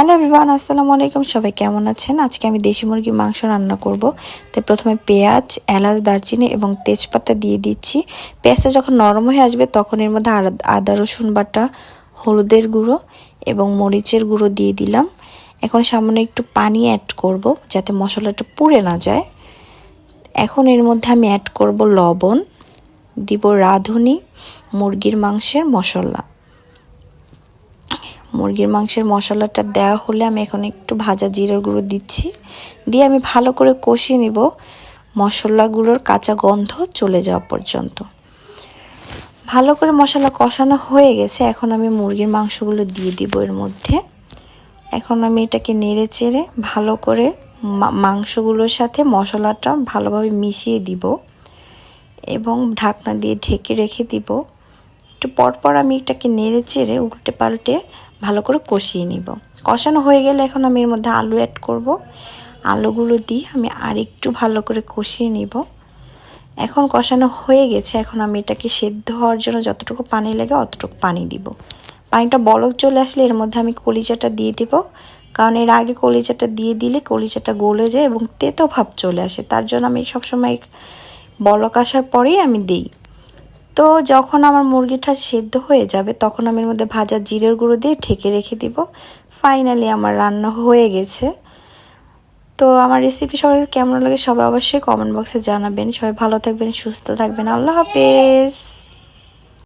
Hello everyone, আসসালামু আলাইকুম। সবাই কেমন আছেন? আজকে আমি দেশি মুরগির মাংস রান্না করব। তাই প্রথমে পেঁয়াজ, এলাচ, দারচিনি এবং তেজপাতা দিয়ে দিচ্ছি। পেঁয়াজটা যখন নরম হয়ে আসবে তখন এর মধ্যে আদা রসুন বাটা, হলুদের গুঁড়ো এবং মরিচের গুঁড়ো দিয়ে দিলাম। এখন সামান্য একটু পানি অ্যাড করব যাতে মশলাটা পুড়ে না যায়। এখন এর মধ্যে আমি অ্যাড করব লবণ, দিব রাঁধুনি মুরগির মাংসের মশলা। মুরগির মাংসের মশলাটা দেওয়া হলে আমি এখন একটু ভাজা জিরার গুঁড়ো দিচ্ছি, দিয়ে আমি ভালো করে কষিয়ে নিব মশলাগুলোর কাঁচা গন্ধ চলে যাওয়া পর্যন্ত। ভালো করে মশলা কষানো হয়ে গেছে, এখন আমি মুরগির মাংসগুলো দিয়ে দিব এর মধ্যে। এখন আমি এটাকে নেড়ে চেড়ে ভালো করে মাংসগুলোর সাথে মশলাটা ভালোভাবে মিশিয়ে দিব এবং ঢাকনা দিয়ে ঢেকে রেখে দিব। একটু পরপর আমি এটাকে নেড়ে চেড়ে উল্টে পাল্টে ভালো করে কষিয়ে নিব। কষানো হয়ে গেলে এখন আমি এর মধ্যে আলু অ্যাড করব। আলুগুলো দিয়ে আমি আরেকটু ভালো করে কষিয়ে নিব। এখন কষানো হয়ে গেছে, এখন আমি এটাকে সেদ্ধ হওয়ার জন্য যতটুকু পানি লাগে অতটুকু পানি দিব। পানিটা বলক চলে আসলে এর মধ্যে আমি কলিজাটা দিয়ে দিব, কারণ এর আগে কলিজাটা দিয়ে দিলে কলিজাটা গলে যায় এবং তেতো ভাব চলে আসে। তার জন্য আমি সবসময় বলক আসার পরেই আমি দিই। তো যখন আমার মুরগিটা সেদ্ধ হয়ে যাবে তখন আমি এর মধ্যে ভাজা জিরের গুঁড়ো দিয়ে ঢেকে রেখে দিব। ফাইনালি আমার রান্না হয়ে গেছে। তো আমার রেসিপি সবাইকে কেমন লাগে সবাই অবশ্যই কমেন্ট বক্সে জানাবেন। সবাই ভালো থাকবেন, সুস্থ থাকবেন। আল্লাহ হাফেজ।